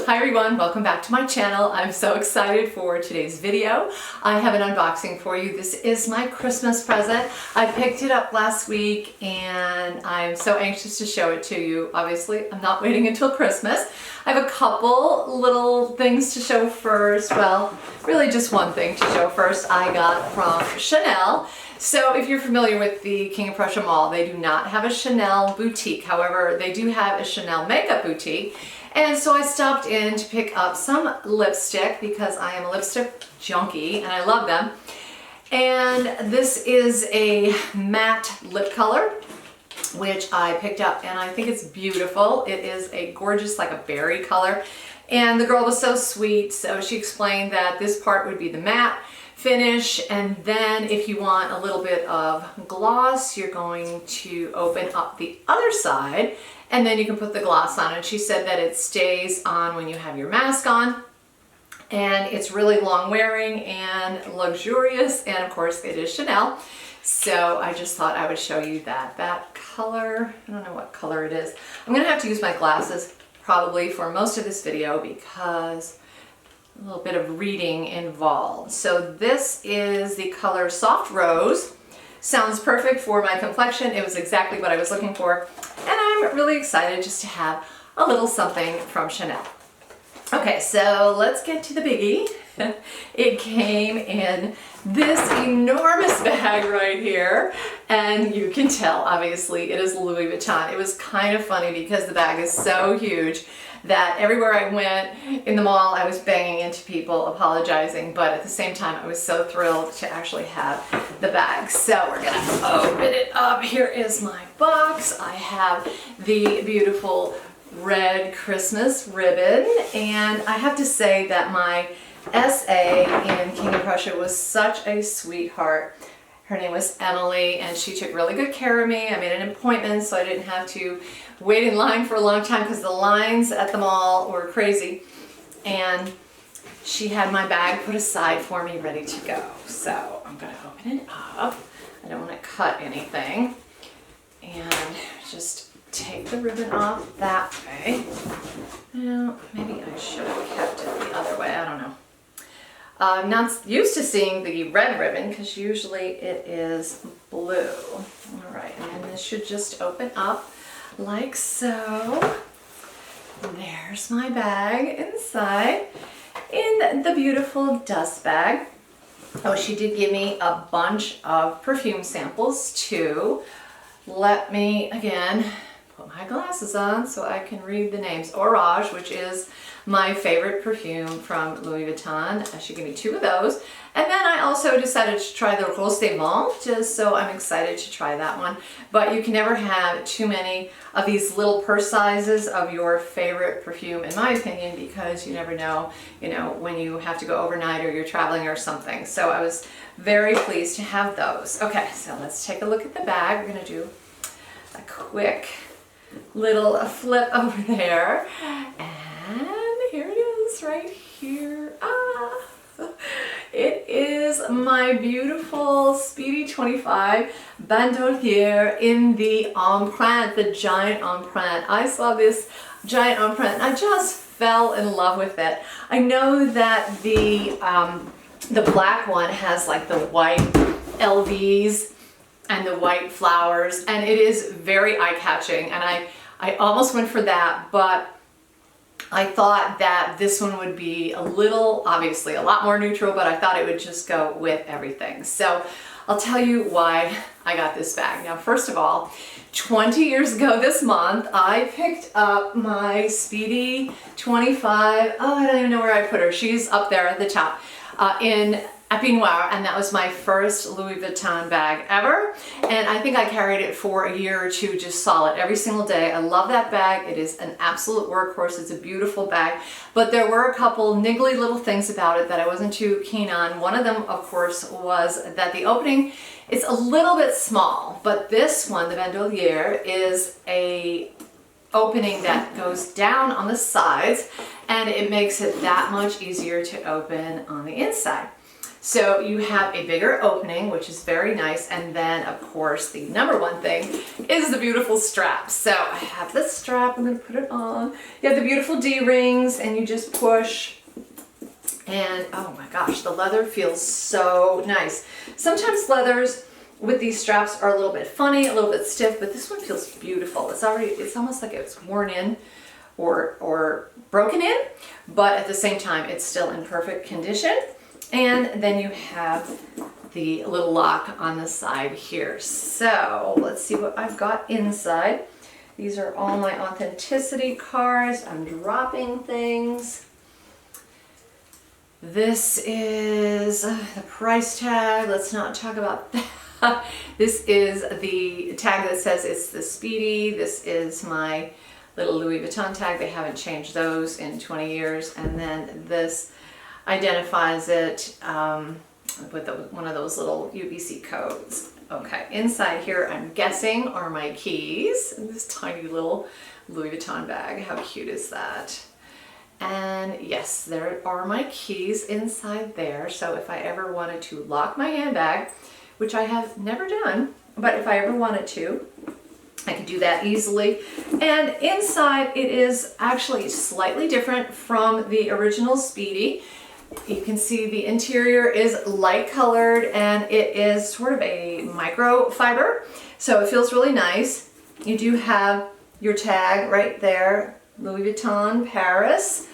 Hi everyone, welcome back to my channel. I'm so excited for today's video. I have an unboxing for you. This is my Christmas present. I picked it up last week and I'm so anxious to show it to you. Obviously, I'm not waiting until Christmas. I have a couple little things to show first. Well, really just one thing to show first. I got from Chanel. So if you're familiar with the King of Prussia Mall, they do not have a Chanel boutique. However, they do have a Chanel makeup boutique. And so I stopped in to pick up some lipstick because I am a lipstick junkie and I love them. And this is a matte lip color, which I picked up and I think it's beautiful. It is a gorgeous, like a berry color. And the girl was so sweet. So she explained that this part would be the matte finish, and then if you want a little bit of gloss, you're going to open up the other side and then you can put the gloss on. And she said that it stays on when you have your mask on, and it's really long wearing and luxurious, and of course it is Chanel. So I just thought I would show you that color. I don't know what color it is. I'm gonna have to use my glasses probably for most of this video because a little bit of reading involved. So this is the color Soft Rose. Sounds perfect for my complexion. It was exactly what I was looking for. And I'm really excited just to have a little something from Chanel. Okay, so let's get to the biggie. It came in this enormous bag right here. And you can tell, obviously, it is Louis Vuitton. It was kind of funny because the bag is so huge that everywhere I went in the mall, I was banging into people apologizing, but at the same time, I was so thrilled to actually have the bag. So we're gonna open it up. Here is my box. I have the beautiful red Christmas ribbon, and I have to say that my SA in King of Prussia was such a sweetheart. Her name was Emily, and she took really good care of me. I made an appointment so I didn't have to wait in line for a long time because the lines at the mall were crazy. And she had my bag put aside for me, ready to go. So I'm going to open it up. I don't want to cut anything. And just take the ribbon off that way. Now, maybe I should have kept it the other way. I don't know. I'm not used to seeing the red ribbon because usually it is blue. All right, and then this should just open up like so. There's my bag inside in the beautiful dust bag. Oh, she did give me a bunch of perfume samples too. Let me, again, put my glasses on so I can read the names. Orage, which is my favorite perfume from Louis Vuitton. She gave me 2 of those. And then I also decided to try the Rose des Vents, just so I'm excited to try that one. But you can never have too many of these little purse sizes of your favorite perfume, in my opinion, because you never know, when you have to go overnight or you're traveling or something. So I was very pleased to have those. Okay, so let's take a look at the bag. We're gonna do a quick little flip over there. And here it is right here. It is my beautiful Speedy 25 bandolier in the empreinte, the giant empreinte. I saw this giant empreinte and I just fell in love with it. I know that the black one has like the white LVs and the white flowers, and it is very eye-catching, and I almost went for that, but I thought that this one would be a little, obviously a lot more neutral, but I thought it would just go with everything. So I'll tell you why I got this bag. Now, first of all, 20 years ago this month, I picked up my Speedy 25. Oh, I don't even know where I put her. She's up there at the top in Épée Noire, and that was my first Louis Vuitton bag ever, and I think I carried it for a year or two just solid every single day. I love that bag. It is an absolute workhorse. It's a beautiful bag, but there were a couple niggly little things about it that I wasn't too keen on. One of them, of course, was that the opening is a little bit small, but this one, the bandolier, is a opening that goes down on the sides, and it makes it that much easier to open on the inside. So you have a bigger opening, which is very nice. And then of course, the number one thing is the beautiful strap. So I have this strap, I'm gonna put it on. You have the beautiful D-rings and you just push. And oh my gosh, the leather feels so nice. Sometimes leathers with these straps are a little bit funny, a little bit stiff, but this one feels beautiful. It's almost like it's worn in or broken in, but at the same time, it's still in perfect condition. And then you have the little lock on the side here. So let's see what I've got inside. These are all my authenticity cards. I'm dropping things. This is the price tag. Let's not talk about that. This is the tag that says it's the Speedy. This is my little Louis Vuitton tag. They haven't changed those in 20 years. And then this identifies it with one of those little UBC codes. Okay, inside here, I'm guessing, are my keys. And this tiny little Louis Vuitton bag. How cute is that? And yes, there are my keys inside there. So if I ever wanted to lock my handbag, which I have never done, but if I ever wanted to, I could do that easily. And inside it is actually slightly different from the original Speedy. You can see the interior is light colored and it is sort of a microfiber. So it feels really nice. You do have your tag right there. Louis Vuitton, Paris.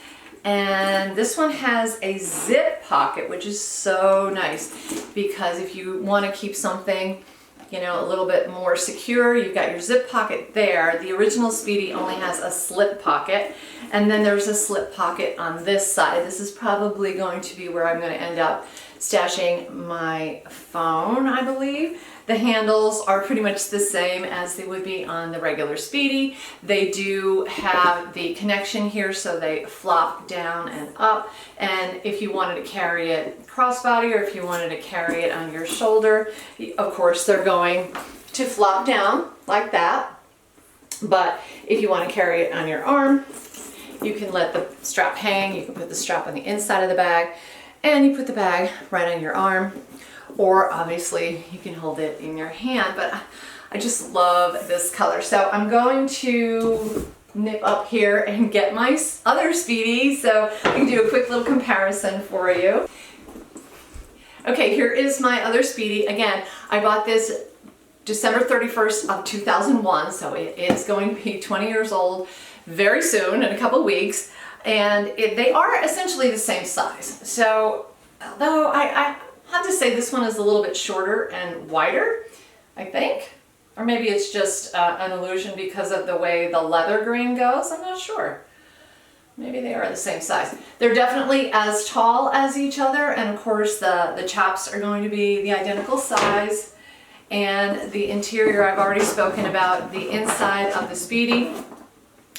And this one has a zip pocket, which is so nice because if you want to keep something, you know, a little bit more secure, you've got your zip pocket there. The original Speedy only has a slip pocket, and then there's a slip pocket on this side. This is probably going to be where I'm going to end up stashing my phone, I believe. The handles are pretty much the same as they would be on the regular Speedy. They do have the connection here, so they flop down and up. And if you wanted to carry it crossbody or if you wanted to carry it on your shoulder, of course they're going to flop down like that. But if you want to carry it on your arm, you can let the strap hang. You can put the strap on the inside of the bag and you put the bag right on your arm. Or obviously you can hold it in your hand, but I just love this color. So I'm going to nip up here and get my other Speedy so I can do a quick little comparison for you. Okay, here is my other Speedy. Again, I bought this December 31st of 2001, so it is going to be 20 years old very soon, in a couple weeks, and they are essentially the same size. So although I have to say this one is a little bit shorter and wider, I think. Or maybe it's just an illusion because of the way the leather grain goes. I'm not sure. Maybe they are the same size. They're definitely as tall as each other, and of course the chaps are going to be the identical size. And the interior I've already spoken about. The inside of the Speedy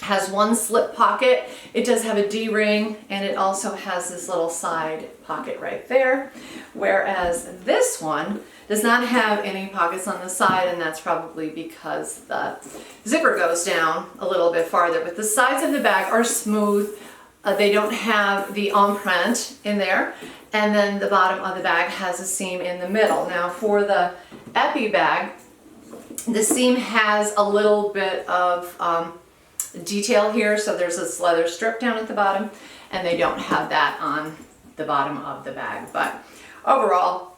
has one slip pocket. It does have a D-ring, and it also has this little side pocket right there, whereas this one does not have any pockets on the side, and that's probably because the zipper goes down a little bit farther. But the sides of the bag are smooth. They don't have the empreinte in there, and then the bottom of the bag has a seam in the middle. Now for the Epi bag, the seam has a little bit of detail here, so there's this leather strip down at the bottom, and they don't have that on the bottom of the bag. But overall,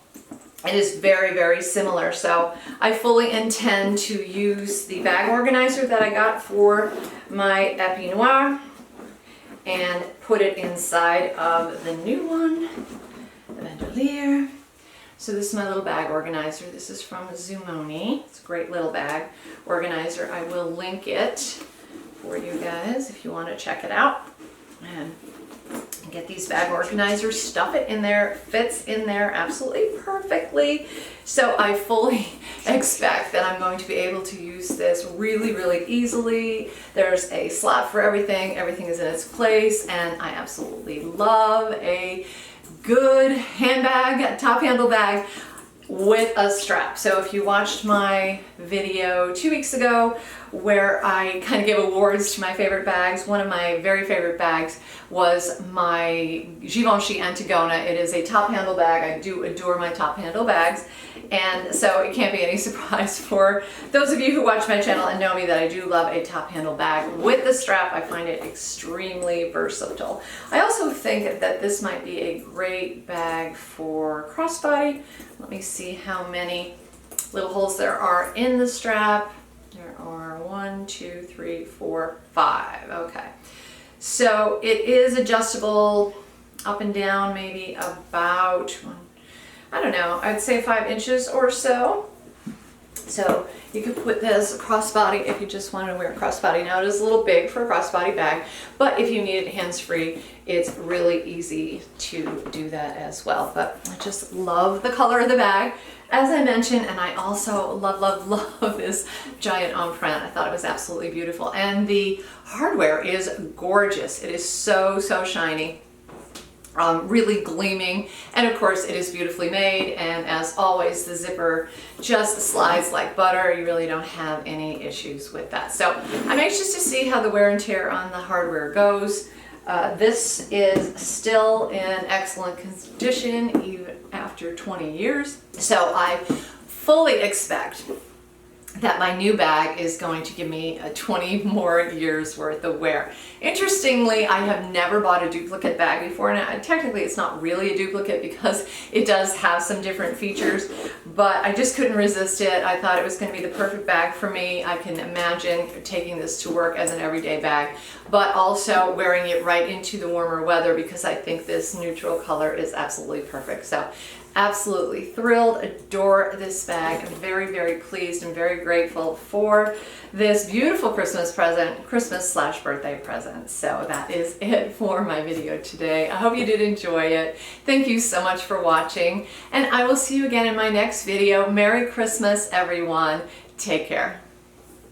it is very, very similar. So I fully intend to use the bag organizer that I got for my Epi Noir and put it inside of the new one, the bandolier. So this is my little bag organizer. This is from Zumoni. It's a great little bag organizer. I will link it for you guys if you want to check it out. And get these bag organizers, stuff it in there, fits in there absolutely perfectly. So I fully expect that I'm going to be able to use this really, really easily. There's a slot for everything. Everything is in its place, and I absolutely love a good handbag, top handle bag with a strap. So if you watched my video 2 weeks ago where I kind of give awards to my favorite bags. One of my very favorite bags was my Givenchy Antigona. It is a top handle bag. I do adore my top handle bags. And so it can't be any surprise for those of you who watch my channel and know me that I do love a top handle bag with the strap. I find it extremely versatile. I also think that this might be a great bag for crossbody. Let me see how many little holes there are in the strap. There are 1, 2, 3, 4, 5. Okay. So it is adjustable up and down, maybe about, I don't know, I'd say 5 inches or so. So you could put this crossbody if you just wanted to wear a crossbody. Now it is a little big for a crossbody bag, but if you need it hands-free, it's really easy to do that as well. But I just love the color of the bag, as I mentioned, and I also love, love, love this giant empreinte. I thought it was absolutely beautiful. And the hardware is gorgeous. It is so, so shiny. Really gleaming, and of course it is beautifully made, and as always the zipper just slides like butter. You really don't have any issues with that. So I'm anxious to see how the wear and tear on the hardware goes. This is still in excellent condition even after 20 years, so I fully expect that my new bag is going to give me 20 more years worth of wear. Interestingly, I have never bought a duplicate bag before, and technically it's not really a duplicate because it does have some different features, but I just couldn't resist it. I thought it was going to be the perfect bag for me. I can imagine taking this to work as an everyday bag, but also wearing it right into the warmer weather because I think this neutral color is absolutely perfect. So absolutely thrilled, adore this bag. I'm very, very pleased and very grateful for this beautiful Christmas present, Christmas/birthday present. So that is it for my video today. I hope you did enjoy it. Thank you so much for watching, and I will see you again in my next video. Merry Christmas, everyone. Take care.